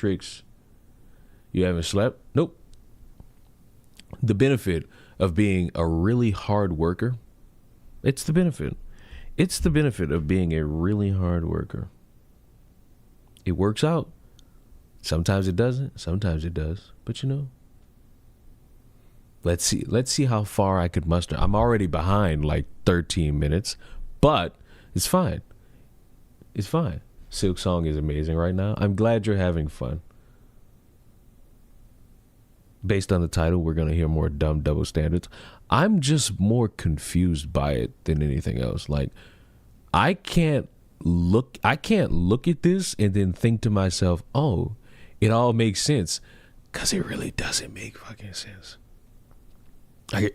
tricks. You haven't slept? Nope. The benefit of being a really hard worker, it's the benefit. It's the benefit of being a really hard worker. It works out. Sometimes it doesn't. Sometimes it does. But you know, let's see how far I could muster. I'm already behind like 13 minutes, but it's fine. It's fine. Silk Song is amazing right now. I'm glad you're having fun. Based on the title, we're going to hear more dumb double standards. I'm just more confused by it than anything else. Like, I can't look at this and then think to myself, oh, it all makes sense, because it really doesn't make fucking sense. Like,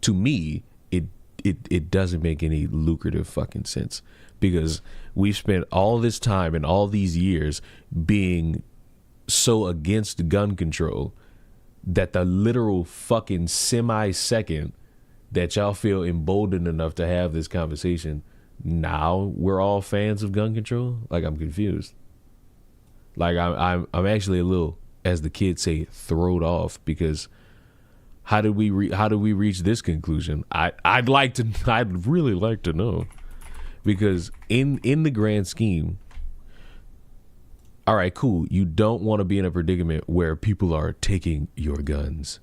to me, it doesn't make any lucrative fucking sense, because we've spent all this time and all these years being so against gun control that the literal fucking semi-second that y'all feel emboldened enough to have this conversation, now we're all fans of gun control. Like, I'm confused. Like, I'm actually a little, as the kids say, throwed off, because how did we reach this conclusion? I'd really like to know, because in the grand scheme, all right, cool, you don't want to be in a predicament where people are taking your guns.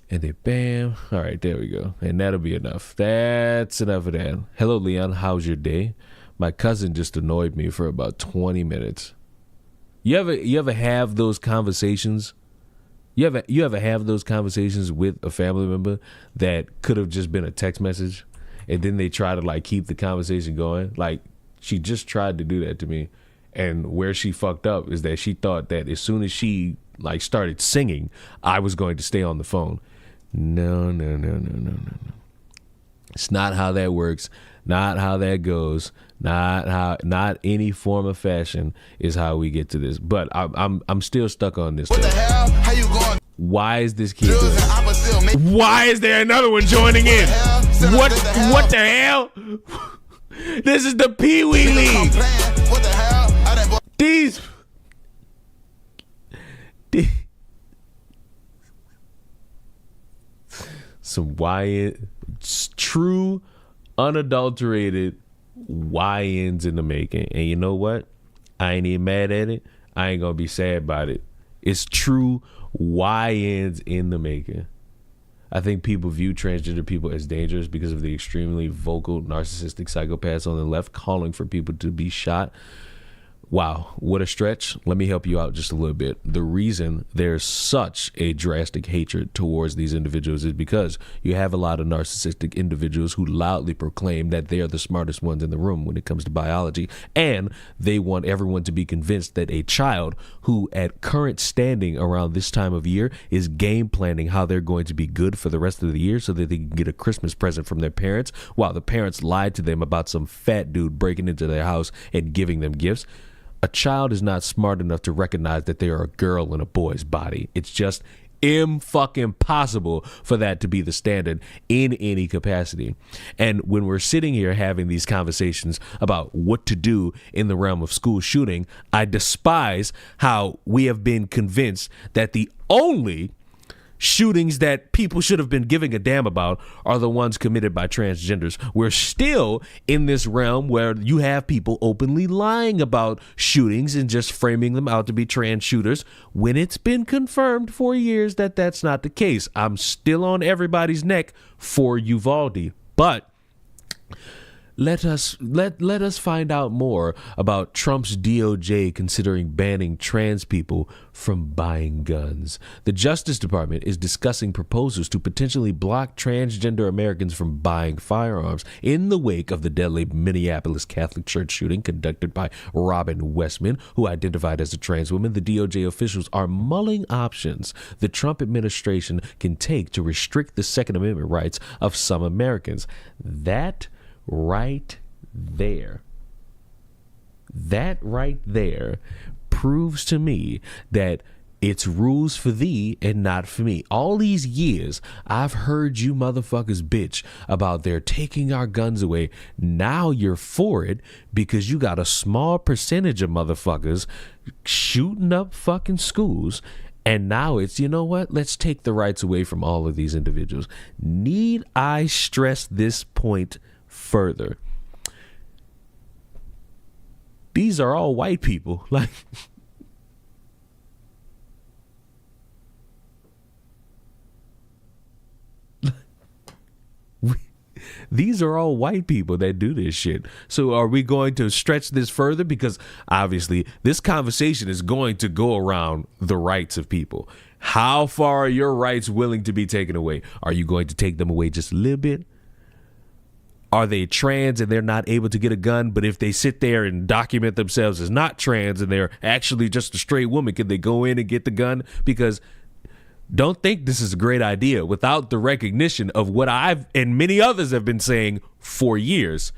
And then bam. All right, there we go. And that'll be enough. That's enough of that. Hello, Leon. How's your day? My cousin just annoyed me for about 20 minutes. You ever have those conversations? You ever have those conversations with a family member that could have just been a text message, and then they try to like keep the conversation going? Like, she just tried to do that to me, and where she fucked up is that she thought that as soon as she like started singing, I was going to stay on the phone. No. It's not how that works. Not how that goes. Not any form of fashion is how we get to this. But I'm still stuck on this. What the hell? How you going? Why is this kid doing this? Why is there another one joining in? What the hell? This is the Pee Wee League. What the hell? These some true unadulterated YNs in the making. And you know what? I ain't even mad at it. I ain't gonna be sad about it. It's true YNs in the making. I think people view transgender people as dangerous because of the extremely vocal narcissistic psychopaths on the left calling for people to be shot. Wow, what a stretch. Let me help you out just a little bit. The reason there's such a drastic hatred towards these individuals is because you have a lot of narcissistic individuals who loudly proclaim that they are the smartest ones in the room when it comes to biology, and they want everyone to be convinced that a child who at current standing around this time of year is game planning how they're going to be good for the rest of the year so that they can get a Christmas present from their parents, while the parents lied to them about some fat dude breaking into their house and giving them gifts. A child is not smart enough to recognize that they are a girl in a boy's body. It's just impossible for that to be the standard in any capacity. And when we're sitting here having these conversations about what to do in the realm of school shooting, I despise how we have been convinced that the only shootings that people should have been giving a damn about are the ones committed by transgenders. We're still in this realm where you have people openly lying about shootings and just framing them out to be trans shooters when it's been confirmed for years that that's not the case. I'm still on everybody's neck for Uvalde, but let us find out more about Trump's DOJ considering banning trans people from buying guns. The Justice Department is discussing proposals to potentially block transgender Americans from buying firearms in the wake of the deadly Minneapolis Catholic Church shooting conducted by Robin Westman, who identified as a trans woman. The DOJ officials are mulling options the Trump administration can take to restrict the Second Amendment rights of some Americans. That right there proves to me that It's rules for thee and not for me. All these years, I've heard you motherfuckers bitch about they're taking our guns away. Now you're for it because you got a small percentage of motherfuckers shooting up fucking schools. And now it's, you know what? Let's take the rights away from all of these individuals. Need I stress this point further? These are all white people. Like, these are all white people that do this shit. So are we going to stretch this further? Because obviously this conversation is going to go around the rights of people. How far are your rights willing to be taken away? Are you going to take them away just a little bit? Are they trans and they're not able to get a gun, but if they sit there and document themselves as not trans and they're actually just a straight woman, can they go in and get the gun? Because don't think this is a great idea without the recognition of what I've and many others have been saying for years.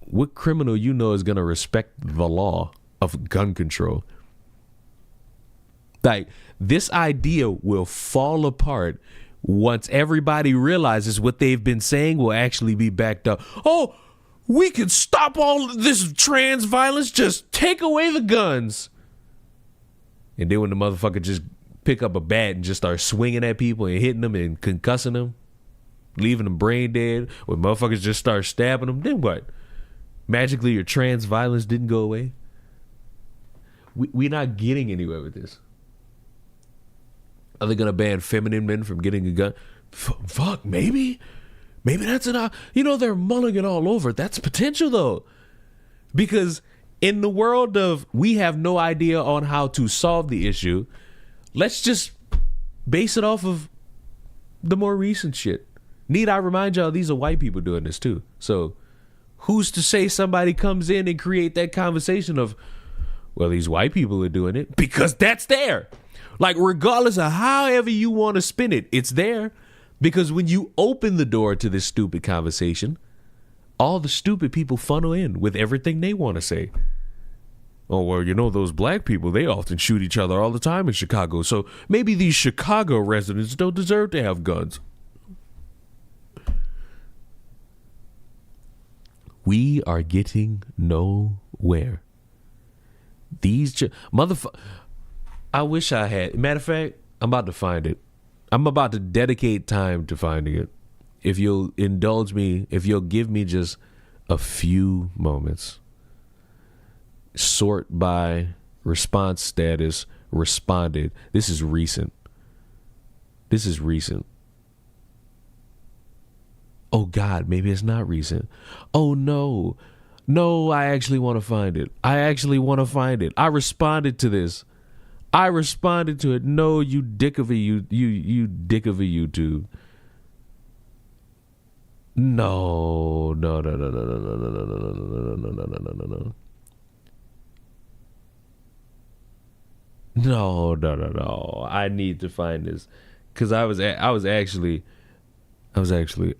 What criminal you know is going to respect the law of gun control? Like, this idea will fall apart once everybody realizes what they've been saying will actually be backed up. Oh, we can stop all of this trans violence. Just take away the guns. And then when the motherfucker just pick up a bat and just start swinging at people and hitting them and concussing them, leaving them brain dead, when motherfuckers just start stabbing them, then what? Magically your trans violence didn't go away? We're not getting anywhere with this. Are they going to ban feminine men from getting a gun? Fuck, maybe. Maybe that's enough. You know, they're mulling it all over. That's potential, though. Because in the world of we have no idea on how to solve the issue, let's just base it off of the more recent shit. Need I remind y'all, these are white people doing this, too. So who's to say somebody comes in and create that conversation of, well, these white people are doing it? Because that's there. Like, regardless of however you want to spin it, it's there. Because when you open the door to this stupid conversation, all the stupid people funnel in with everything they want to say. Oh, well, you know, those black people, they often shoot each other all the time in Chicago. So maybe these Chicago residents don't deserve to have guns. We are getting nowhere. These motherfuckers. I wish I had. Matter of fact, I'm about to find it. I'm about to dedicate time to finding it. If you'll indulge me, if you'll give me just a few moments. Sort by response status, responded. This is recent. This is recent. Oh God, maybe it's not recent. Oh no. No, I actually want to find it. I actually want to find it. I responded to this. I responded to it. No, you dick of a you dick of a YouTube. No. No. I need to find this because I was actually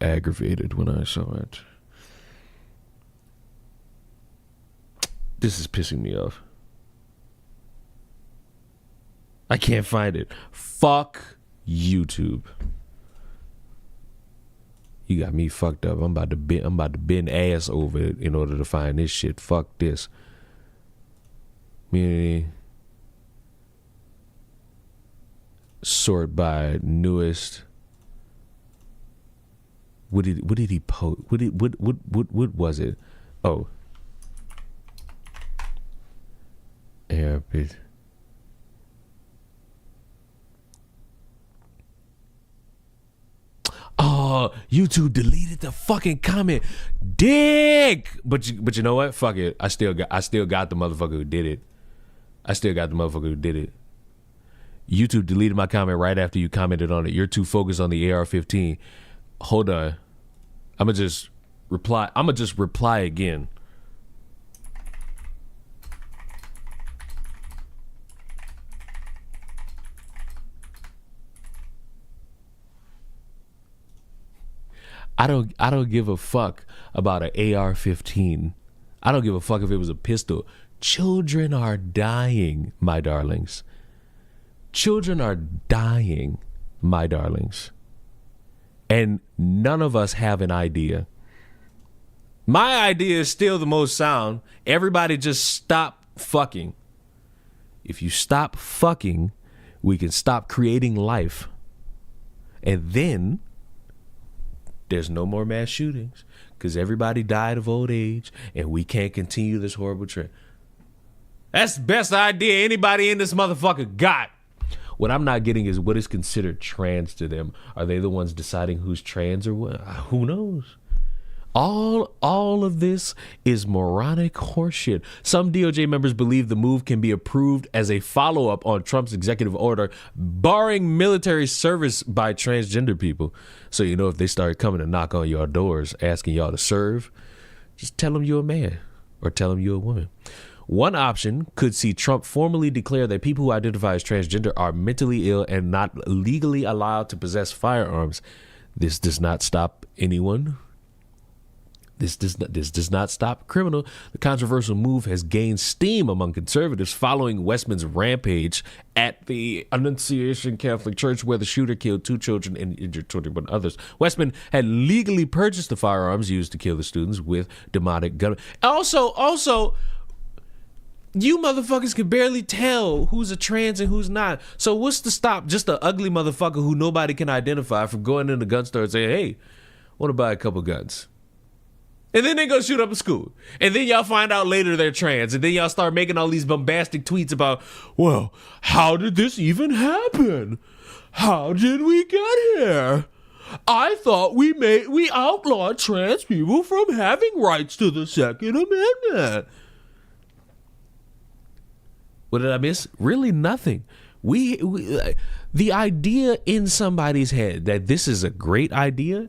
aggravated when I saw it. This is pissing me off. I can't find it. Fuck YouTube. You got me fucked up. I'm about to bend ass over it in order to find this shit. Fuck this. Community. Sort by newest. What did he post? What was it? Oh. Airbit. Oh, YouTube deleted the fucking comment. Dick. But you know what? Fuck it. I still got the motherfucker who did it. YouTube deleted my comment right after you commented on it. You're too focused on the AR-15. Hold on. I'ma just reply again. I don't give a fuck about an AR-15. I don't give a fuck if it was a pistol. Children are dying, my darlings. Children are dying, my darlings. And none of us have an idea. My idea is still the most sound. Everybody just stop fucking. If you stop fucking, we can stop creating life. And then there's no more mass shootings because everybody died of old age and we can't continue this horrible trend. That's the best idea anybody in this motherfucker got. What I'm not getting is what is considered trans to them. Are they the ones deciding who's trans or what? Who knows? All of this is moronic horseshit. Some DOJ members believe the move can be approved as a follow-up on Trump's executive order barring military service by transgender people. So, you know, if they start coming to knock on your doors asking y'all to serve, just tell them you're a man or tell them you're a woman. One option could see Trump formally declare that people who identify as transgender are mentally ill and not legally allowed to possess firearms. This does not stop anyone. This does not stop criminal. The controversial move has gained steam among conservatives following Westman's rampage at the Annunciation Catholic Church, where the shooter killed 2 children and injured 21 others. Westman had legally purchased the firearms used to kill the students with demonic gun. Also, you motherfuckers can barely tell who's a trans and who's not. So what's to stop just an ugly motherfucker who nobody can identify from going in the gun store and saying, hey, I want to buy a couple guns? And then they go shoot up a school. And then y'all find out later they're trans. And then y'all start making all these bombastic tweets about, well, how did this even happen? How did we get here? I thought we outlawed trans people from having rights to the Second Amendment. What did I miss? Really nothing. The idea in somebody's head that this is a great idea,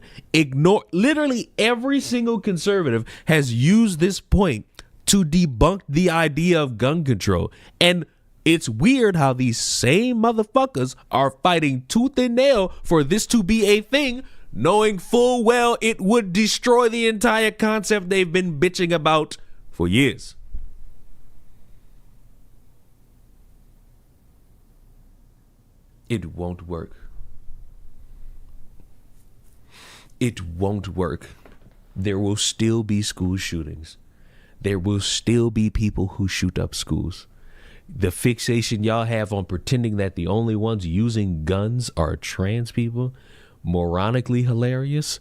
literally every single conservative has used this point to debunk the idea of gun control. And it's weird how these same motherfuckers are fighting tooth and nail for this to be a thing, knowing full well it would destroy the entire concept they've been bitching about for years. It won't work. It won't work. There will still be school shootings. There will still be people who shoot up schools. The fixation y'all have on pretending that the only ones using guns are trans people, moronically hilarious,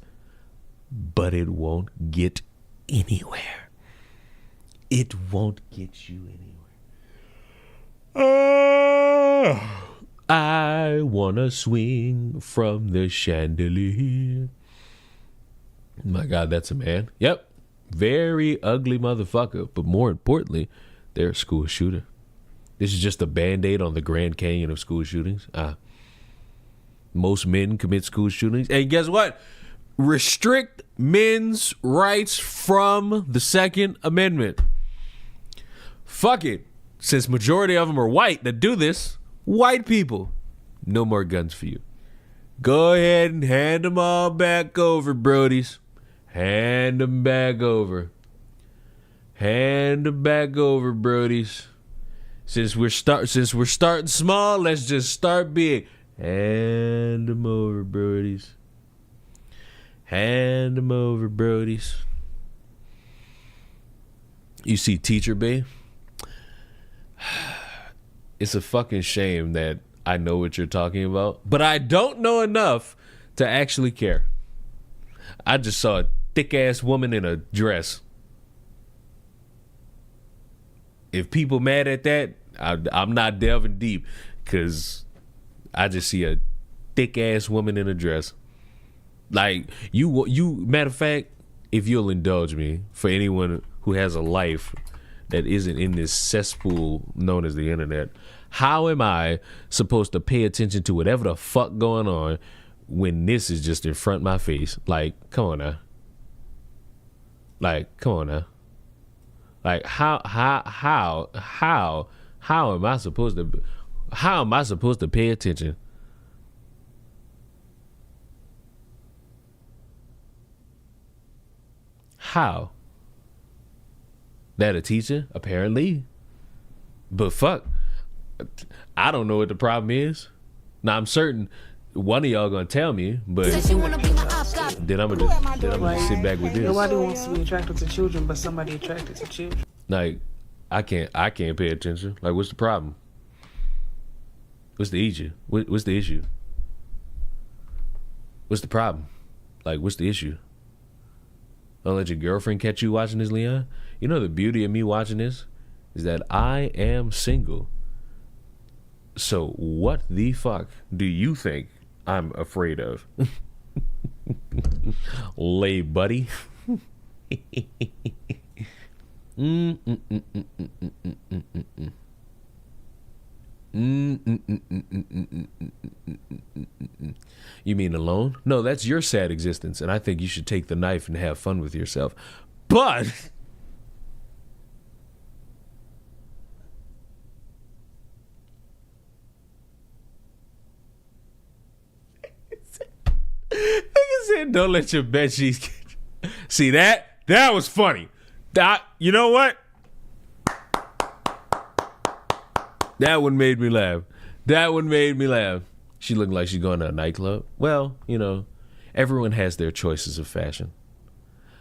but it won't get anywhere. It won't get you anywhere. I wanna swing from the chandelier. My God, that's a man. Yep. Very ugly motherfucker. But more importantly, they're a school shooter. This is just a band-aid on the Grand Canyon of school shootings. Most men commit school shootings. And guess what? Restrict men's rights from the Second Amendment. Fuck it. Since majority of them are white that do this, white people, no more guns for you. Go ahead and hand them all back over, brodies. Hand them back over. Hand them back over, brodies. Since we're starting small, let's just start big. Hand them over, brodies. Hand them over, brodies. You see, Teacher Bay? It's a fucking shame that I know what you're talking about, but I don't know enough to actually care. I just saw a thick-ass woman in a dress. If people mad at that, I'm not delving deep, because I just see a thick-ass woman in a dress. Like, you, matter of fact, if you'll indulge me, for anyone who has a life that isn't in this cesspool known as the internet, how am I supposed to pay attention to whatever the fuck going on when this is just in front of my face? Like, come on now. Like, come on now. Like, how am I supposed to pay attention? How? That a teacher? Apparently. But fuck. I don't know what the problem is. Now I'm certain one of y'all gonna tell me, but then I'm gonna just sit back with this. Nobody wants to be attracted to children, but somebody attracted to children. Like, I can't pay attention. Like, what's the problem? What's the issue? What's the issue? What's the problem? Like, what's the issue? Don't let your girlfriend catch you watching this, Leon. You know the beauty of me watching this is that I am single. So what the fuck do you think I'm afraid of? Lay buddy. You mean alone? No, that's your sad existence, and I think you should take the knife and have fun with yourself. But nigga said, don't let your bed sheets get you. See that was funny. You know what? That one made me laugh. She looked like she's going to a nightclub. Well, you know, everyone has their choices of fashion.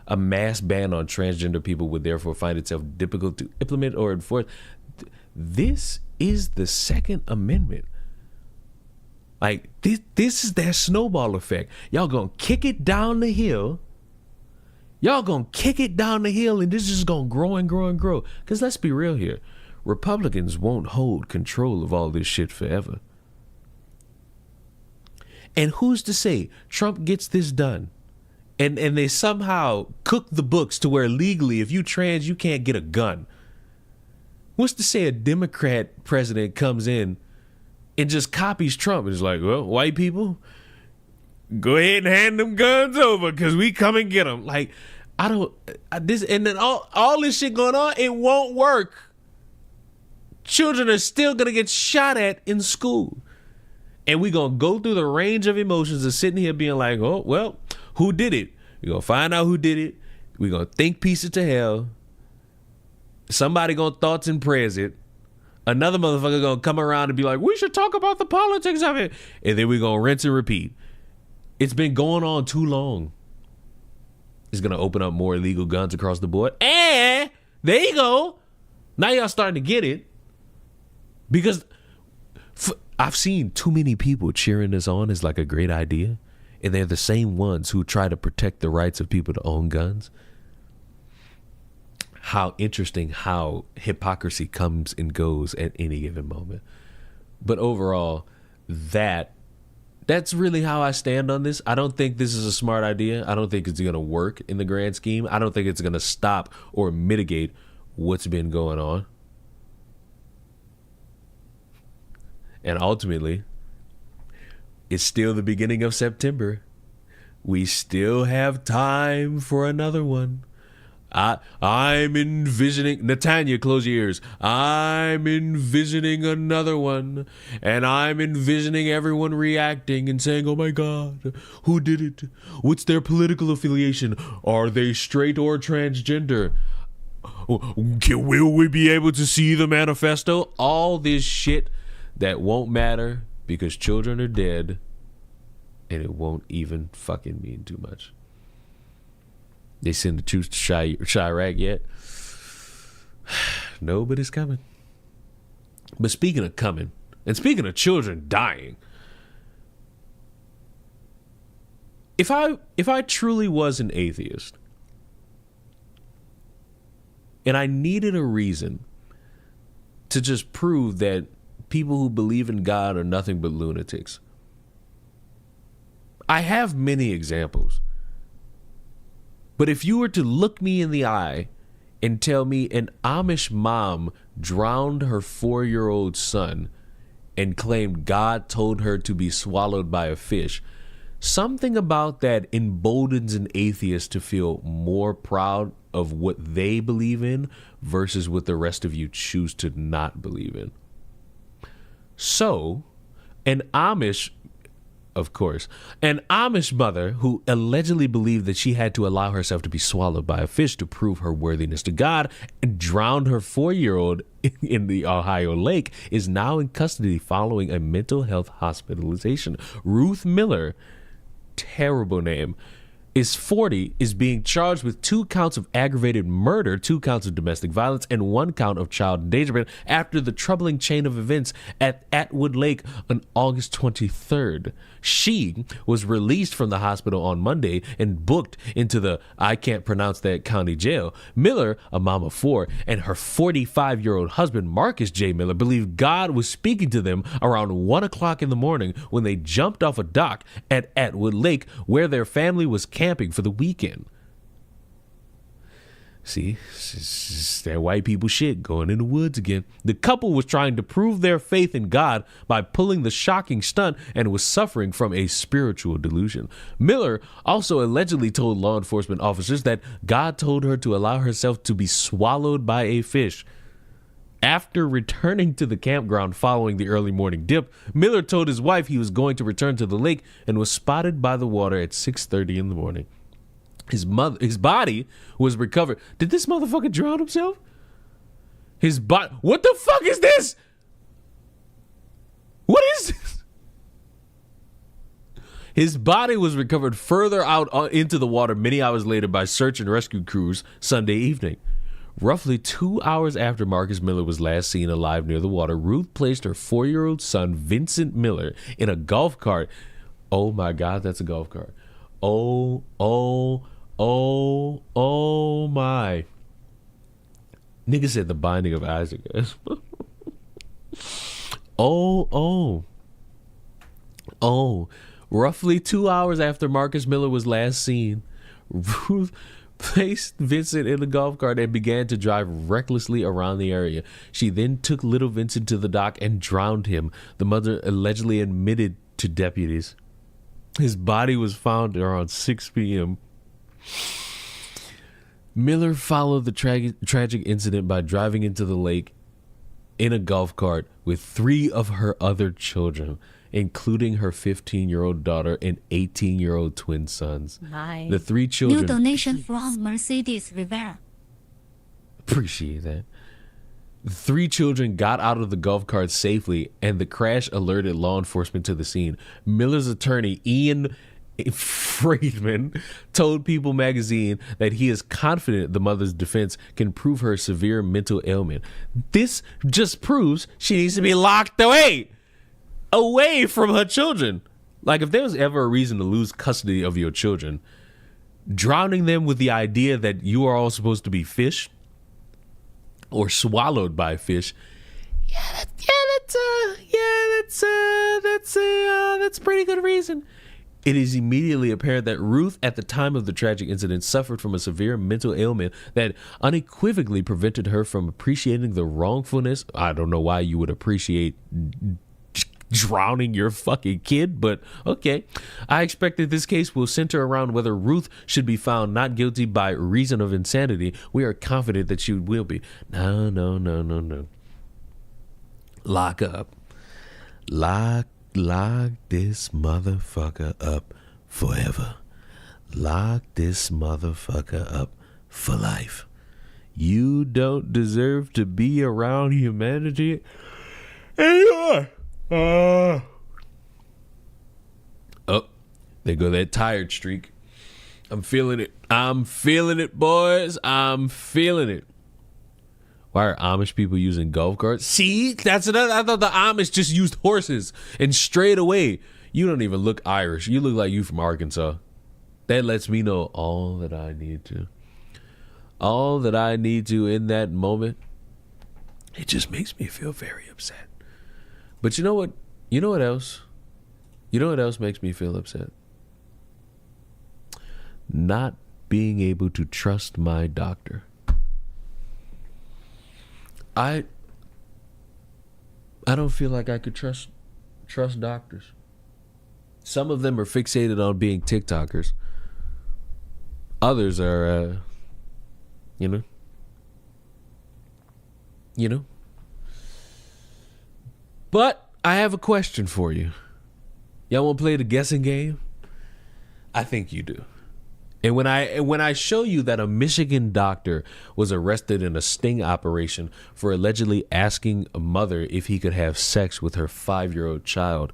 A mass ban on transgender people would therefore find itself difficult to implement or enforce. This is the Second Amendment. Like, this is that snowball effect. Y'all gonna kick it down the hill. And this is gonna grow and grow and grow. Because let's be real here. Republicans won't hold control of all this shit forever. And who's to say Trump gets this done? And they somehow cook the books to where legally, if you trans, you can't get a gun. What's to say a Democrat president comes in and just copies Trump and is like, well, white people, go ahead and hand them guns over because we come and get them. Like, and then all this shit going on, it won't work. Children are still going to get shot at in school. And we're going to go through the range of emotions of sitting here being like, oh, well, who did it? We're going to find out who did it. We're going to think pieces to hell. Somebody going to thoughts and prayers it. Another motherfucker going to come around and be like, we should talk about the politics of it. And then we're going to rinse and repeat. It's been going on too long. It's going to open up more illegal guns across the board. And there you go. Now y'all starting to get it. Because I've seen too many people cheering this on as like a great idea. And they're the same ones who try to protect the rights of people to own guns. How interesting how hypocrisy comes and goes at any given moment. But overall, that's really how I stand on this. I don't think this is a smart idea. I don't think it's going to work in the grand scheme. I don't think it's going to stop or mitigate what's been going on. And ultimately, it's still the beginning of September. We still have time for another one. I'm envisioning, Natanya, close your ears. I'm envisioning another one. And I'm envisioning everyone reacting and saying, oh my God, who did it? What's their political affiliation? Are they straight or transgender? Will we be able to see the manifesto? All this shit that won't matter because children are dead and it won't even fucking mean too much. They send the troops to Chirac yet? No, but it's coming. But speaking of coming, and speaking of children dying, if I truly was an atheist and I needed a reason to just prove that people who believe in God are nothing but lunatics, I have many examples. But if you were to look me in the eye and tell me an Amish mom drowned her 4-year-old son and claimed God told her to be swallowed by a fish, something about that emboldens an atheist to feel more proud of what they believe in versus what the rest of you choose to not believe in. So, an Amish of course. An Amish mother who allegedly believed that she had to allow herself to be swallowed by a fish to prove her worthiness to God and drowned her 4-year-old in the Ohio lake is now in custody following a mental health hospitalization. Ruth Miller, terrible name, is 40, is being charged with 2 counts of aggravated murder, 2 counts of domestic violence, and 1 count of child endangerment after the troubling chain of events at Atwood Lake on August 23rd. She was released from the hospital on Monday and booked into the, I can't pronounce that, county jail. Miller, a mom of 4, and her 45-year-old husband, Marcus J. Miller, believed God was speaking to them around 1 o'clock in the morning when they jumped off a dock at Atwood Lake where their family was camping for the weekend. See, it's that white people shit going in the woods again. The couple was trying to prove their faith in God by pulling the shocking stunt and was suffering from a spiritual delusion. Miller also allegedly told law enforcement officers that God told her to allow herself to be swallowed by a fish. After returning to the campground following the early morning dip, Miller told his wife he was going to return to the lake and was spotted by the water at 6:30 in the morning. His body was recovered. Did this motherfucker drown himself? What the fuck is this? What is this? His body was recovered further out into the water many hours later by search and rescue crews Sunday evening. Roughly 2 hours after Marcus Miller was last seen alive near the water, Ruth placed her 4-year-old son, Vincent Miller, in a golf cart. Oh my God, that's a golf cart. Oh my. Nigga said the binding of Isaac. Oh. Roughly 2 hours after Marcus Miller was last seen, Ruth placed Vincent in the golf cart and began to drive recklessly around the area. She then took little Vincent to the dock and drowned him, the mother allegedly admitted to deputies. His body was found around 6 p.m. Miller followed the tragic incident by driving into the lake in a golf cart with 3 of her other children, including her 15-year-old daughter and 18-year-old twin sons. Nice. The 3 children... New donation from Mercedes Rivera. Appreciate that. The 3 children got out of the golf cart safely, and the crash alerted law enforcement to the scene. Miller's attorney, Ian Friedman, told People magazine that he is confident the mother's defense can prove her severe mental ailment. This just proves she needs to be locked away from her children. Like, if there was ever a reason to lose custody of your children, drowning them with the idea that you are all supposed to be fish or swallowed by fish, that's a pretty good reason. It is immediately apparent that Ruth, at the time of the tragic incident, suffered from a severe mental ailment that unequivocally prevented her from appreciating the wrongfulness. I don't know why you would appreciate drowning your fucking kid, but okay. I expect that this case will center around whether Ruth should be found not guilty by reason of insanity. We are confident that she will be. No. Lock up. Lock this motherfucker up forever. Lock this motherfucker up for life. You don't deserve to be around humanity anymore. Oh, there go that tired streak. I'm feeling it, boys. I'm feeling it. Why are Amish people using golf carts? See, that's another. I thought the Amish just used horses and strayed away. You don't even look Irish. You look like you from Arkansas. That lets me know all that I need to. All that I need to in that moment. It just makes me feel very upset. But you know what? You know what else? You know what else makes me feel upset? Not being able to trust my doctor. I don't feel like I could trust doctors. Some of them are fixated on being TikTokers. Others are, you know. But I have a question for you. Y'all want to play the guessing game? I think you do. And when I show you that a Michigan doctor was arrested in a sting operation for allegedly asking a mother if he could have sex with her 5-year-old child,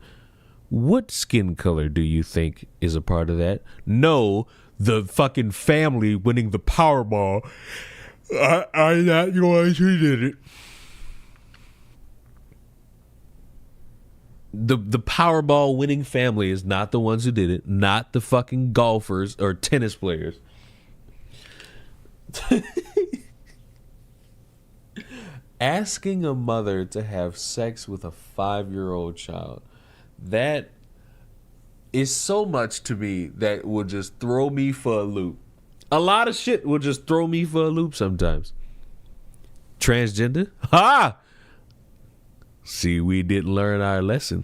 what skin color do you think is a part of that? No, the fucking family winning the Powerball. I'm not the one who did it. The Powerball winning family is not the ones who did it, not the fucking golfers or tennis players. Asking a mother to have sex with a 5-year-old child, that is so much to me that will just throw me for a loop. A lot of shit will just throw me for a loop sometimes. Transgender? Ha! See, we didn't learn our lesson.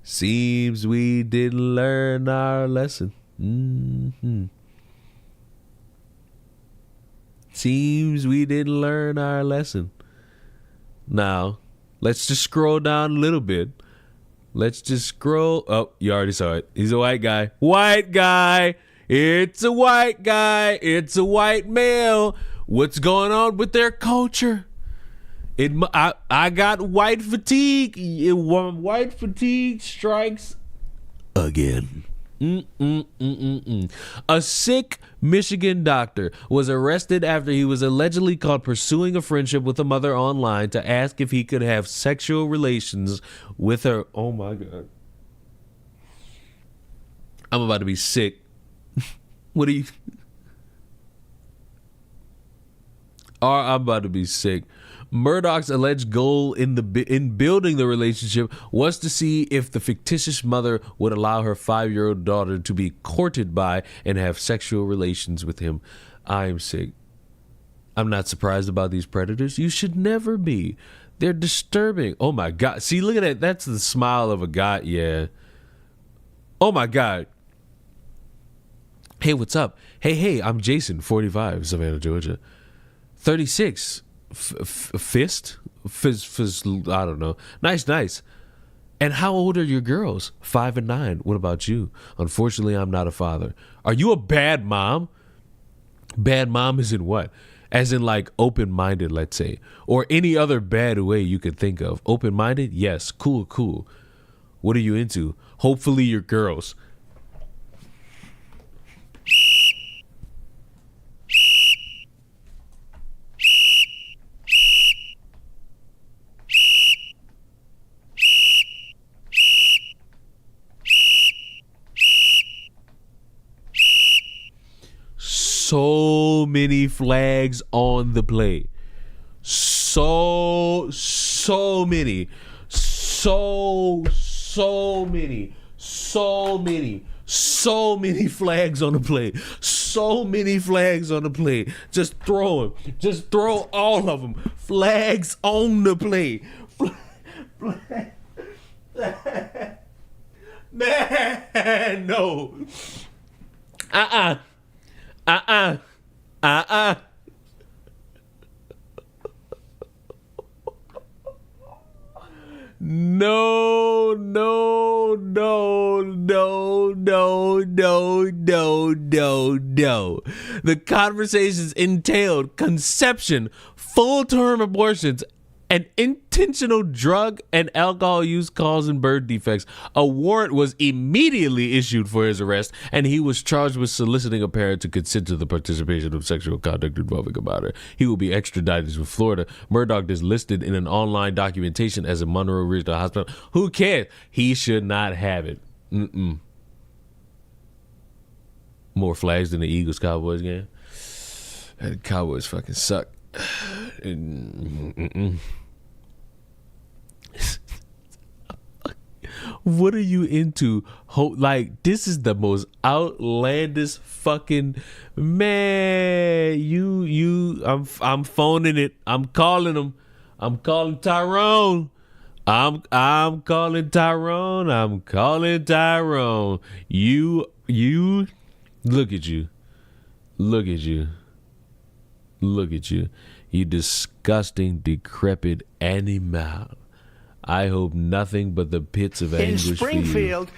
Seems we didn't learn our lesson. Seems we didn't learn our lesson. Now, let's just scroll down a little bit. Let's just scroll. Oh, you already saw it. He's a white guy. White guy. It's a white guy. It's a white male. What's going on with their culture? I got white fatigue. White fatigue strikes again. A sick Michigan doctor was arrested after he was allegedly caught pursuing a friendship with a mother online to ask if he could have sexual relations with her. Oh my God. I'm about to be sick. What are you? I'm about to be sick. Murdoch's alleged goal in building the relationship was to see if the fictitious mother would allow her 5-year-old daughter to be courted by and have sexual relations with him. I am sick. I'm not surprised about these predators. You should never be. They're disturbing. Oh my God. See, look at that. That's the smile of a guy. Yeah. Oh my God. Hey, what's up? Hey, I'm Jason, 45, Savannah, Georgia. 36. Fist, I don't know. Nice. And how old are your girls? 5 and 9. What about you? Unfortunately, I'm not a father. Are you a bad mom? Bad mom is in what? As in like open-minded, let's say, or any other bad way you could think of. Open-minded? Yes. Cool. What are you into? Hopefully your girls. So many flags on the play. So many flags on the play. So many flags on the play. Just throw them. Just throw all of them. Flags on the play. Man, no. No. The conversations entailed conception, full-term abortions, and intentional drug and alcohol use causing birth defects. A warrant was immediately issued for his arrest, and he was charged with soliciting a parent to consent to the participation of sexual conduct involving a minor. He will be extradited to Florida. Murdoch is listed in an online documentation as a Monroe Regional Hospital. Who cares? He should not have it. More flags than the Eagles-Cowboys game. The Cowboys fucking suck. What are you into? Like, this is the most outlandish fucking man. I'm phoning it. I'm calling him. I'm calling Tyrone. I'm calling Tyrone. I'm calling Tyrone. You look at you. Look at you. Look at you. You disgusting, decrepit animal. I hope nothing but the pits of anguish in Springfield,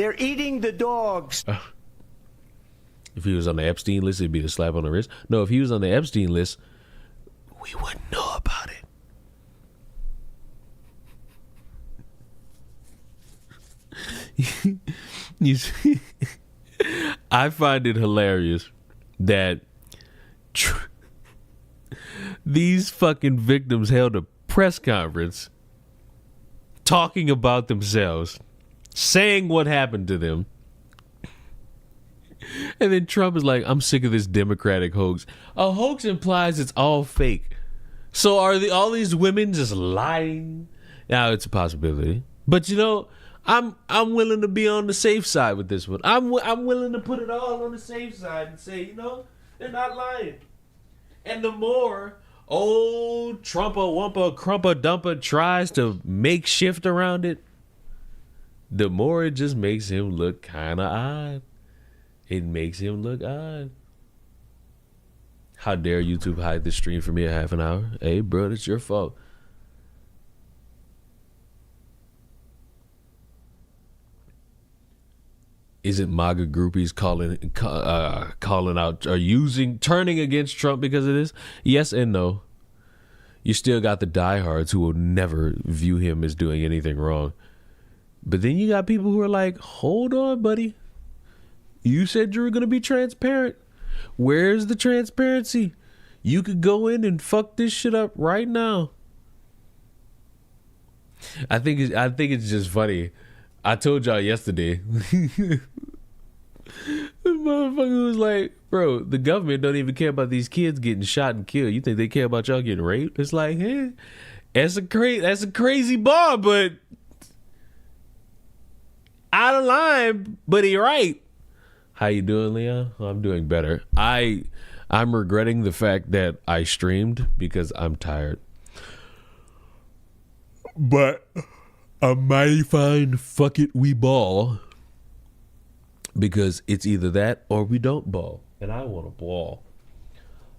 They're eating the dogs. If he was on the Epstein list, it'd be the slap on the wrist. No, if he was on the Epstein list, we wouldn't know about it. You see, I find it hilarious that these fucking victims held a press conference talking about themselves, saying what happened to them. And then Trump is like, I'm sick of this Democratic hoax. A hoax implies it's all fake. So are all these women just lying? Now, it's a possibility. But you know, I'm willing to be on the safe side with this one. I'm willing to put it all on the safe side and say, you know, they're not lying. And the more old Trumpa Wumpa Crumpa Dumpa tries to make shift around it, the more it just makes him look kind of odd. It makes him look odd. How dare YouTube hide the stream from me a half an hour? Hey, bro, it's your fault. Isn't MAGA groupies calling out or turning against Trump because of this? Yes and no. You still got the diehards who will never view him as doing anything wrong. But then you got people who are like, hold on, buddy. You said you were going to be transparent. Where's the transparency? You could go in and fuck this shit up right now. I think it's just funny. I told y'all yesterday. The motherfucker was like, bro, the government don't even care about these kids getting shot and killed. You think they care about y'all getting raped? It's like, hey, that's a crazy bar, but out of line, but he right. How you doing, Leon? I'm doing better. I'm regretting the fact that I streamed because I'm tired. But I'm mighty fine. Fuck it, we ball. Because it's either that or we don't ball. And I want to ball.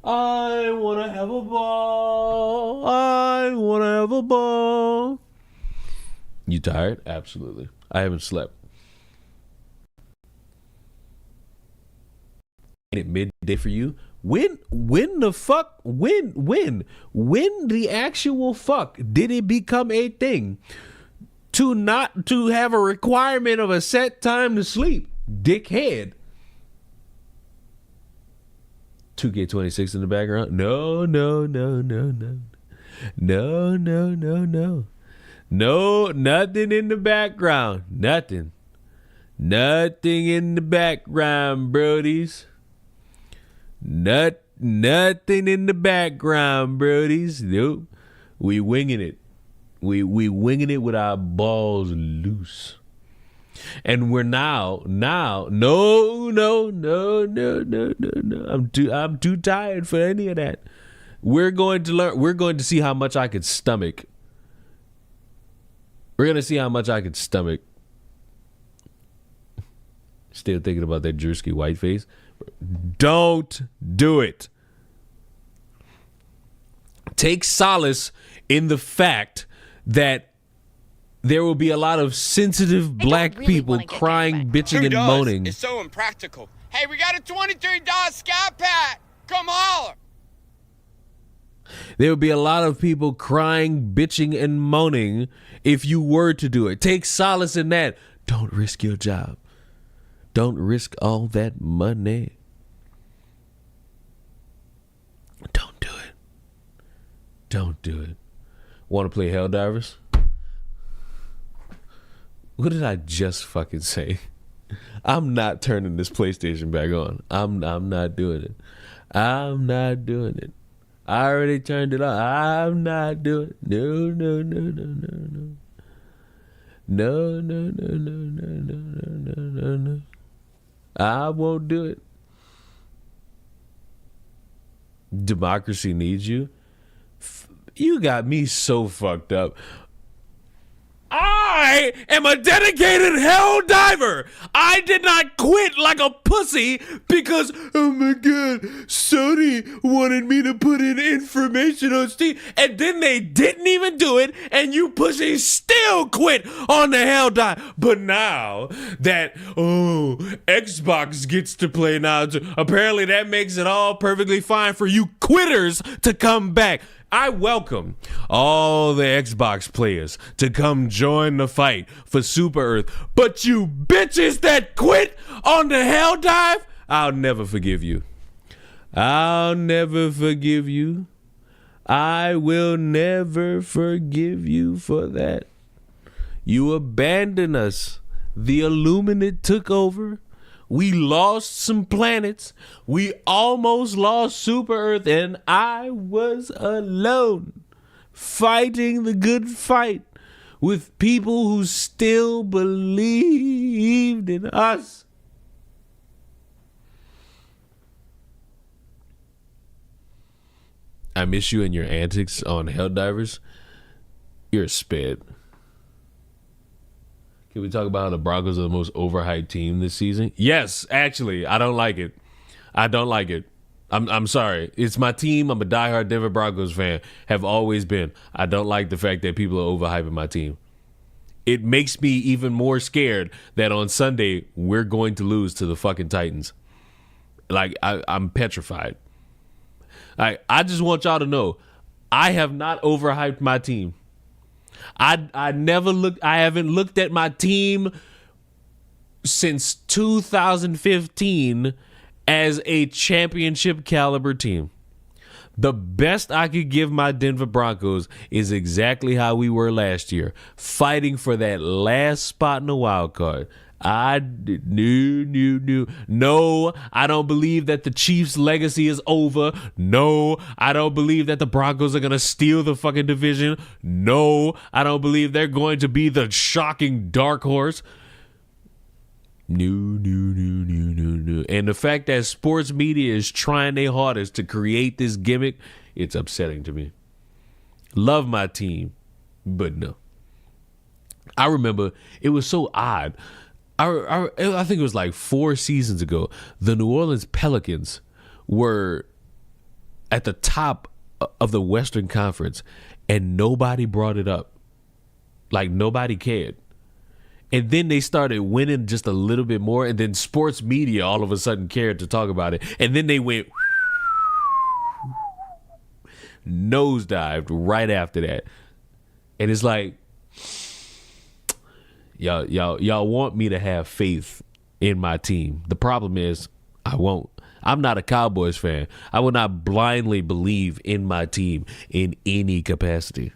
I want to have a ball. I want to have a ball. You tired? Absolutely. I haven't slept. At midday for you. When the actual fuck did it become a thing to have a requirement of a set time to sleep? Dickhead. 2K26 in the background. No. No, nothing in the background. Nothing in the background, brodies. Nothing in the background, brodies. Nope. We winging it. We winging it with our balls loose. And we're now. No. I'm too tired for any of that. We're going to learn. We're going to see how much I could stomach. We're going to see how much I could stomach. Still thinking about that Drewski whiteface. Don't do it. Take solace in the fact that there will be a lot of sensitive black people crying, bitching, and moaning. It's so impractical. Hey, we got a $23 Scat Pack. Come holler. There will be a lot of people crying, bitching, and moaning if you were to do it. Take solace in that. Don't risk your job. Don't risk all that money. Don't do it. Don't do it. Want to play Helldivers? What did I just fucking say? I'm not turning this PlayStation back on. I'm not doing it. I'm not doing it. I already turned it on. I'm not doing it. No. No. I won't do it. Democracy needs you. You got me so fucked up. I am a dedicated hell diver. I did not quit like a pussy because, oh my God, Sony wanted me to put in information on Steam. And then they didn't even do it, and you pussies still quit on the hell dive. But now that, Xbox gets to play now, apparently that makes it all perfectly fine for you quitters to come back. I welcome all the Xbox players to come join the fight for Super Earth. But you bitches that quit on the hell dive, I'll never forgive you. I'll never forgive you. I will never forgive you for that. You abandoned us. The Illuminati took over. We lost some planets. We almost lost Super Earth, and I was alone fighting the good fight with people who still believed in us. I miss you and your antics on Helldivers. You're a sped. Can we talk about how the Broncos are the most overhyped team this season? Yes, actually, I don't like it. I don't like it. I'm sorry. It's my team. I'm a diehard Denver Broncos fan. Have always been. I don't like the fact that people are overhyping my team. It makes me even more scared that on Sunday we're going to lose to the fucking Titans. Like, I'm petrified. I just want y'all to know, I have not overhyped my team. I haven't looked at my team since 2015 as a championship caliber team. The best I could give my Denver Broncos is exactly how we were last year, fighting for that last spot in the wild card. No, I don't believe that the Chiefs' legacy is over. No, I don't believe that the Broncos are going to steal the fucking division. No, I don't believe they're going to be the shocking dark horse. No. And the fact that sports media is trying their hardest to create this gimmick, it's upsetting to me. Love my team, but no. I remember it was so odd. I think it was like 4 seasons ago, the New Orleans Pelicans were at the top of the Western Conference, and nobody brought it up. Like, nobody cared. And then they started winning just a little bit more, and then sports media all of a sudden cared to talk about it. And then they went nosedived right after that. And it's like, Y'all want me to have faith in my team. The problem is I won't. I'm not a Cowboys fan. I will not blindly believe in my team in any capacity.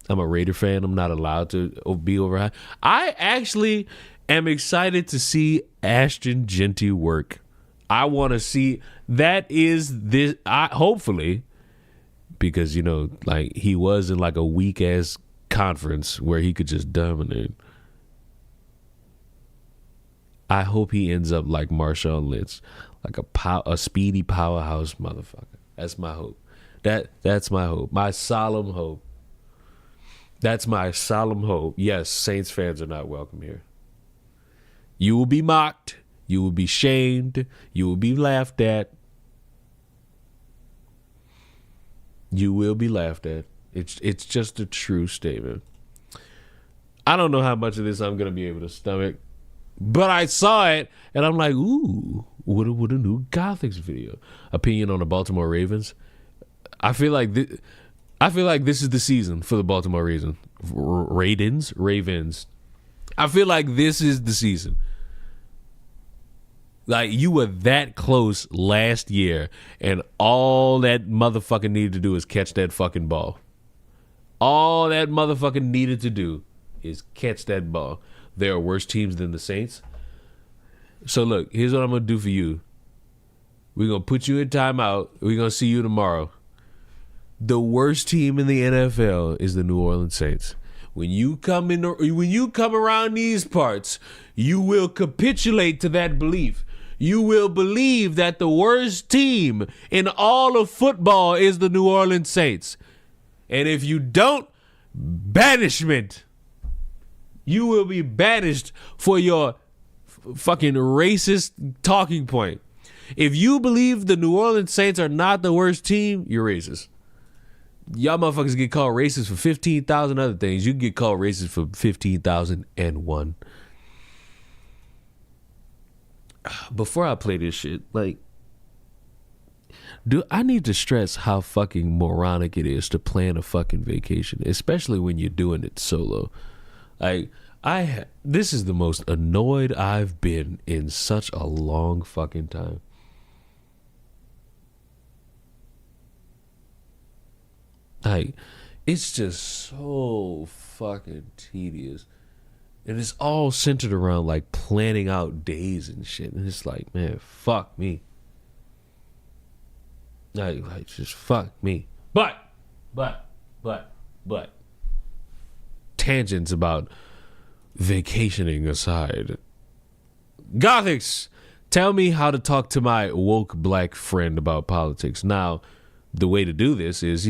I'm a Raider fan. I'm not allowed to be overhyped. I actually am excited to see Ashton Genty work. I want to see that is this. Hopefully. Because, you know, like, he was in like a weak ass conference where he could just dominate. I hope he ends up like Marshawn Lynch, like a speedy powerhouse motherfucker. That's my hope. That's my hope. My solemn hope. That's my solemn hope. Yes, Saints fans are not welcome here. You will be mocked. You will be shamed. You will be laughed at. You will be laughed at. It's just a true statement. I don't know how much of this I'm going to be able to stomach, but I saw it, and I'm like, ooh, what a new Gothics video. Opinion on the Baltimore Ravens. I feel like this is the season for the Baltimore Ravens. I feel like this is the season. Like, you were that close last year, and all that motherfucker needed to do is catch that fucking ball. All that motherfucker needed to do is catch that ball. There are worse teams than the Saints. So, look, here's what I'm going to do for you. We're going to put you in timeout. We're going to see you tomorrow. The worst team in the NFL is the New Orleans Saints. When you come around these parts, you will capitulate to that belief. You will believe that the worst team in all of football is the New Orleans Saints. And if you don't, banishment. You will be banished for your fucking racist talking point. If you believe the New Orleans Saints are not the worst team, you're racist. Y'all motherfuckers get called racist for 15,000 other things. You can get called racist for 15,001. Before I play this shit, like, I need to stress how fucking moronic it is to plan a fucking vacation, especially when you're doing it solo. Like, this is the most annoyed I've been in such a long fucking time. Like, it's just so fucking tedious. And it's all centered around, like, planning out days and shit. And it's like, man, fuck me. Like just fuck me. But. Tangents about vacationing aside. Gothics, tell me how to talk to my woke black friend about politics. Now, the way to do this is,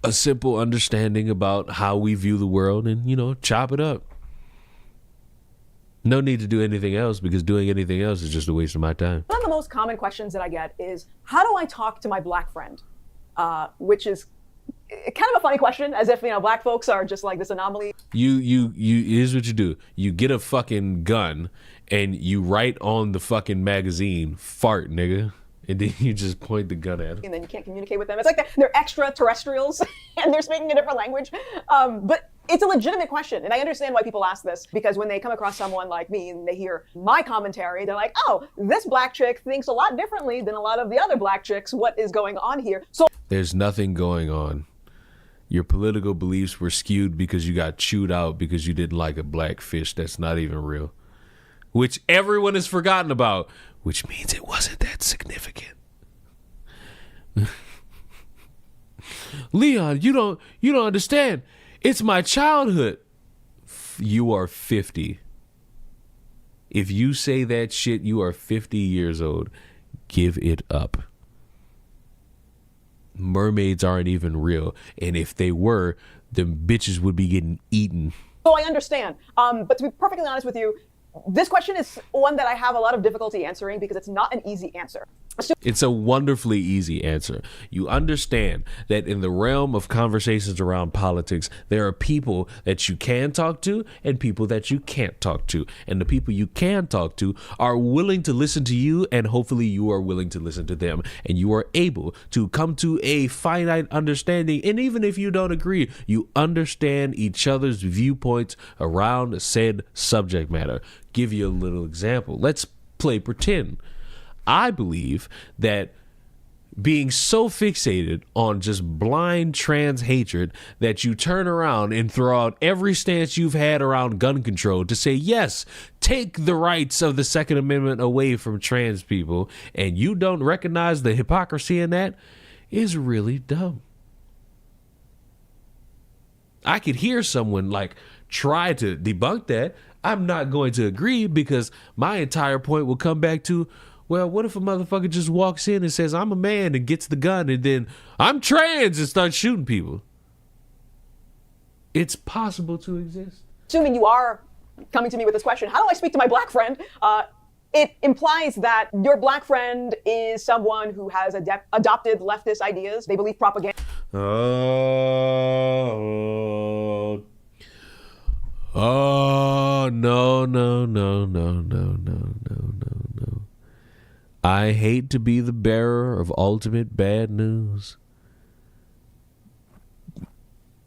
a simple understanding about how we view the world and, chop it up. No need to do anything else, because doing anything else is just a waste of my time. One of the most common questions that I get is, how do I talk to my black friend? Which is kind of a funny question, as if, black folks are just like this anomaly. You here's what you do. You get a fucking gun and you write on the fucking magazine, "fart, nigga." And then you just point the gun at them. And then you can't communicate with them. It's like they're extraterrestrials and they're speaking a different language. But it's a legitimate question. And I understand why people ask this, because when they come across someone like me and they hear my commentary, they're like, oh, this black chick thinks a lot differently than a lot of the other black chicks. What is going on here? So there's nothing going on. Your political beliefs were skewed because you got chewed out because you didn't like a black fish that's not even real, which everyone has forgotten about, which means it wasn't that significant. Leon, you don't understand. It's my childhood. You are 50. If you say that shit, you are 50 years old. Give it up. Mermaids aren't even real. And if they were, them bitches would be getting eaten. So I understand. But to be perfectly honest with you, this question is one that I have a lot of difficulty answering because it's not an easy answer. It's a wonderfully easy answer. You understand that in the realm of conversations around politics, there are people that you can talk to and people that you can't talk to. And the people you can talk to are willing to listen to you, and hopefully you are willing to listen to them. And you are able to come to a finite understanding. And even if you don't agree, you understand each other's viewpoints around said subject matter. Give you a little example. Let's play pretend. I believe that being so fixated on just blind trans hatred that you turn around and throw out every stance you've had around gun control to say, yes, take the rights of the Second Amendment away from trans people, and you don't recognize the hypocrisy in that, is really dumb. I could hear someone like try to debunk that. I'm not going to agree, because my entire point will come back to, well, what if a motherfucker just walks in and says, I'm a man, and gets the gun, and then I'm trans and starts shooting people? It's possible to exist. Assuming you are coming to me with this question, how do I speak to my black friend? It implies that your black friend is someone who has adopted leftist ideas. They believe propaganda. Oh, no. I hate to be the bearer of ultimate bad news,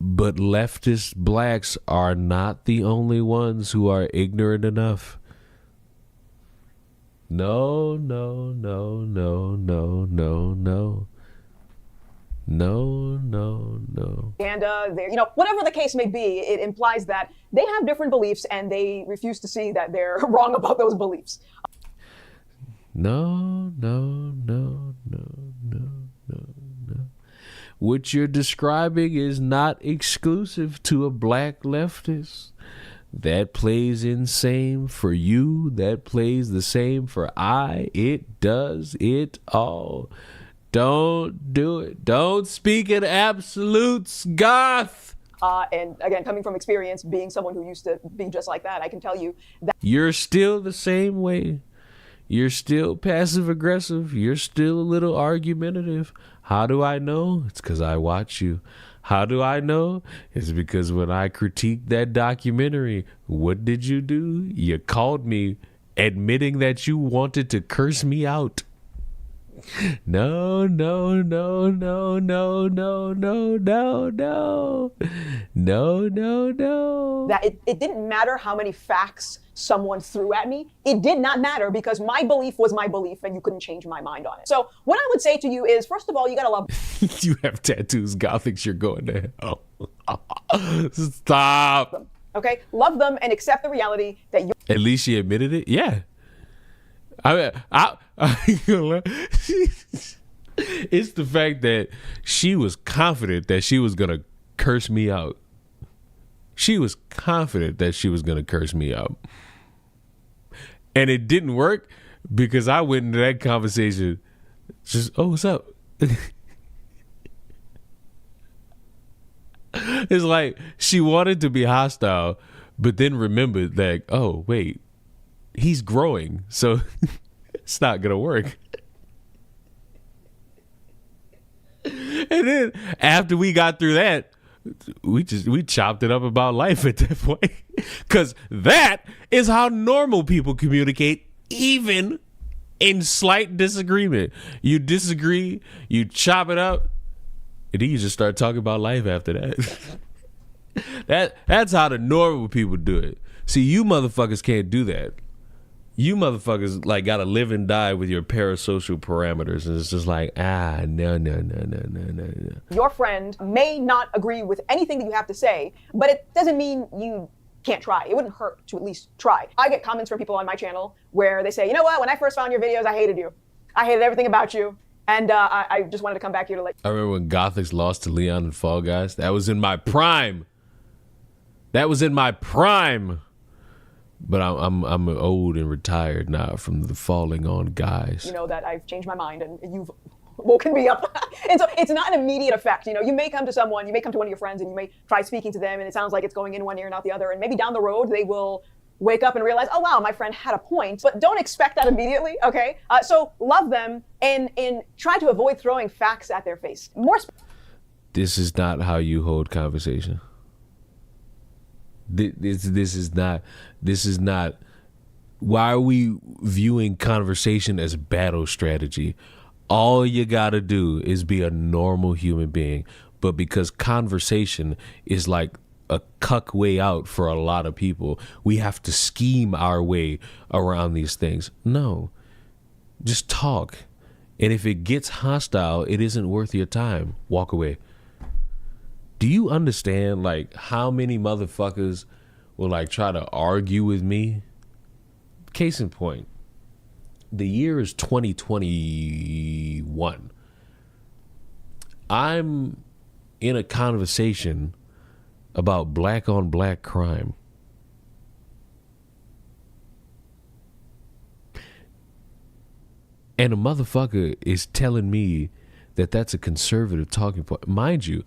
but leftist blacks are not the only ones who are ignorant enough. No. And whatever the case may be, it implies that they have different beliefs and they refuse to see that they're wrong about those beliefs. No. What you're describing is not exclusive to a black leftist. That plays in same for you. That plays the same for I. It does it all. Don't do it. Don't speak in absolutes, Goth. And again, coming from experience, being someone who used to be just like that, I can tell you that You're still the same way. You're still passive aggressive. You're still a little argumentative. How do I know? It's because I watch you. How do I know? It's because when I critiqued that documentary, what did you do? You called me admitting that you wanted to curse me out. No, no, no, no, no, no, no, no, no, no, no, no. that it didn't matter how many facts someone threw at me. It did not matter because my belief was my belief and you couldn't change my mind on it. So what I would say to you is, first of all, you gotta love You have tattoos, Gothics, you're going to hell. Stop. them, okay? Love them and accept the reality that you're At least she admitted it? Yeah. I mean, I ain't gonna lie. It's the fact that she was confident that she was gonna curse me out. She was confident that she was gonna curse me out. And it didn't work because I went into that conversation just, oh, what's up? It's like she wanted to be hostile, but then remembered that, oh, wait, he's growing, so it's not gonna work. And then after we got through that, we chopped it up about life at that point, because that is how normal people communicate, even in slight disagreement. You disagree, you chop it up, and then you just start talking about life after that. That's how the normal people do it. See, you motherfuckers can't do that. You motherfuckers like gotta live and die with your parasocial parameters, and it's just like, no. your friend may not agree with anything that you have to say, but it doesn't mean you can't try. It wouldn't hurt to at least try. I get comments from people on my channel where they say, you know what, when I first found your videos, I hated you. I hated everything about you. And I just wanted to come back here to I remember when Gothics lost to Leon and Fall Guys. That was in my prime. But I'm old and retired now from the falling on guys. you know that I've changed my mind and you've woken me up. And so it's not an immediate effect. You know, you may come to one of your friends and you may try speaking to them and it sounds like it's going in one ear and out the other. And maybe down the road they will wake up and realize, oh wow, my friend had a point. But don't expect that immediately, okay? So love them and try to avoid throwing facts at their face. This is not how you hold conversation. This is not. Why are we viewing conversation as battle strategy? All you gotta do is be a normal human being. But because conversation is like a cuck way out for a lot of people, we have to scheme our way around these things. No, just talk. And if it gets hostile, it isn't worth your time. Walk away. Do you understand like how many motherfuckers will like try to argue with me? Case in point, the year is 2021. I'm in a conversation about black on black crime. And a motherfucker is telling me that that's a conservative talking point. Mind you,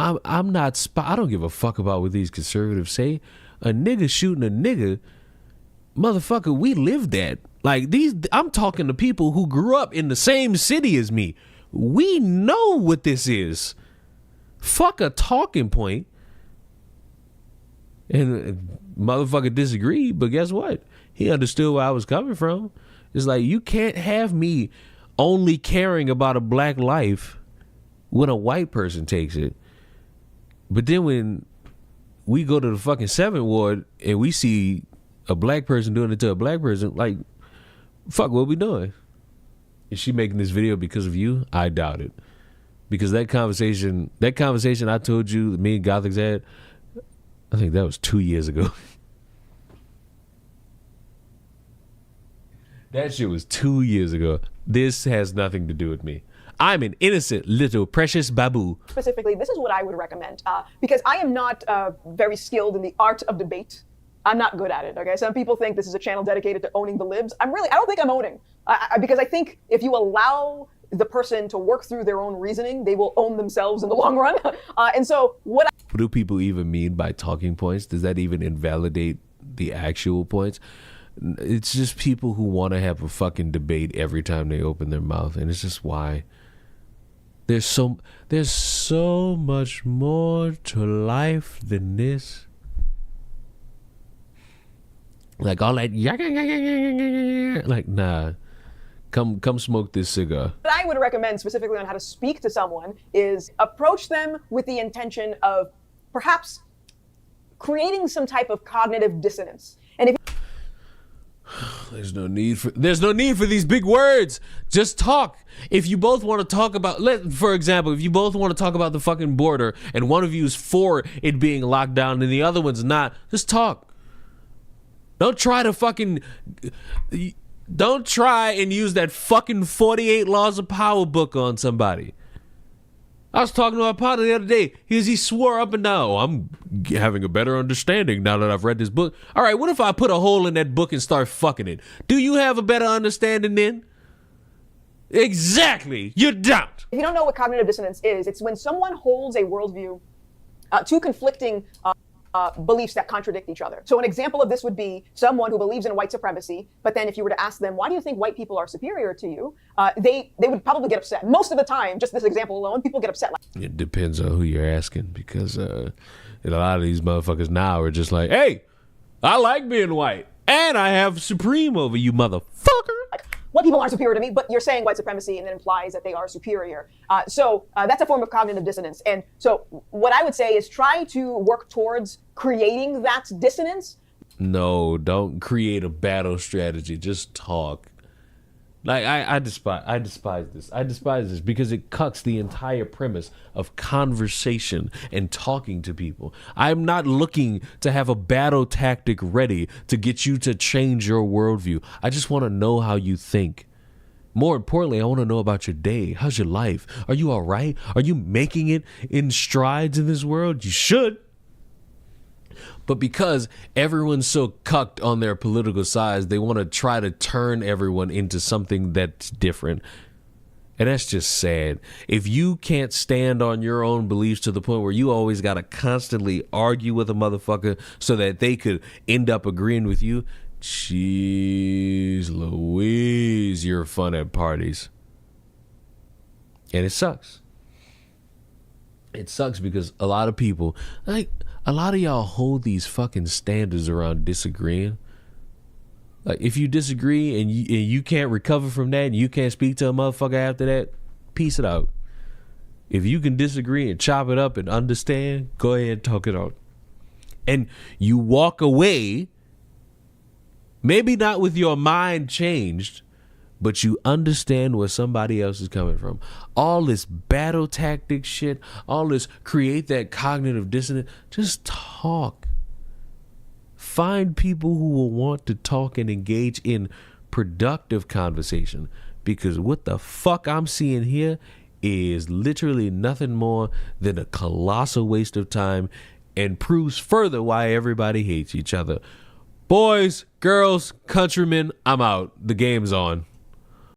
I'm not, I don't give a fuck about what these conservatives say. A nigga shooting a nigga, motherfucker, we lived that. Like I'm talking to people who grew up in the same city as me. We know what this is. Fuck a talking point. And motherfucker disagreed, but guess what? He understood where I was coming from. It's like, you can't have me only caring about a black life when a white person takes it. But then when we go to the fucking 7th ward and we see a black person doing it to a black person, like, fuck, what we doing? Is she making this video because of you? I doubt it. Because that conversation I told you that me and Gothics had, I think that was 2 years ago. That shit was 2 years ago. This has nothing to do with me. I'm an innocent little precious babu. Specifically, this is what I would recommend because I am not very skilled in the art of debate. I'm not good at it, okay? Some people think this is a channel dedicated to owning the libs. I don't think I'm owning because I think if you allow the person to work through their own reasoning, they will own themselves in the long run. And so what do people even mean by talking points? Does that even invalidate the actual points? It's just people who want to have a fucking debate every time they open their mouth, and it's just why. There's so much more to life than this. Like all that, like nah. Come smoke this cigar. What I would recommend specifically on how to speak to someone is approach them with the intention of perhaps creating some type of cognitive dissonance. And if there's no need for these big words. Just talk. If you both want to talk about, for example, if you both want to talk about the fucking border and one of you is for it being locked down and the other one's not, just talk. Don't try and use that fucking 48 Laws of Power book on somebody. I was talking to my partner the other day. He swore up and down, oh, I'm having a better understanding now that I've read this book. All right, what if I put a hole in that book and start fucking it? Do you have a better understanding then? Exactly. You don't. If you don't know what cognitive dissonance is, it's when someone holds a worldview, two conflicting beliefs that contradict each other. So an example of this would be someone who believes in white supremacy, but then if you were to ask them, why do you think white people are superior to you? They would probably get upset. Most of the time, just this example alone, people get upset. It depends on who you're asking, because a lot of these motherfuckers now are just like, hey, I like being white, and I have supreme over you, motherfucker. White people aren't superior to me, but you're saying white supremacy and it implies that they are superior. So that's a form of cognitive dissonance. And so what I would say is try to work towards creating that dissonance. No, don't create a battle strategy. Just talk. Like I despise this. I despise this because it cuts the entire premise of conversation and talking to people. I'm not looking to have a battle tactic ready to get you to change your worldview. I just want to know how you think. More importantly, I want to know about your day. How's your life? Are you all right? Are you making it in strides in this world? You should. But because everyone's so cucked on their political sides, they want to try to turn everyone into something that's different. And that's just sad. If you can't stand on your own beliefs to the point where you always got to constantly argue with a motherfucker so that they could end up agreeing with you, jeez Louise, you're fun at parties. And it sucks. It sucks because a lot of people, like, a lot of y'all hold these fucking standards around disagreeing. Like, if you disagree and you can't recover from that and you can't speak to a motherfucker after that, peace it out. If you can disagree and chop it up and understand, go ahead and talk it out. And you walk away, maybe not with your mind changed, but you understand where somebody else is coming from. All this battle tactic shit, all this create that cognitive dissonance, just talk. Find people who will want to talk and engage in productive conversation, because what the fuck I'm seeing here is literally nothing more than a colossal waste of time and proves further why everybody hates each other. Boys, girls, countrymen, I'm out. The game's on.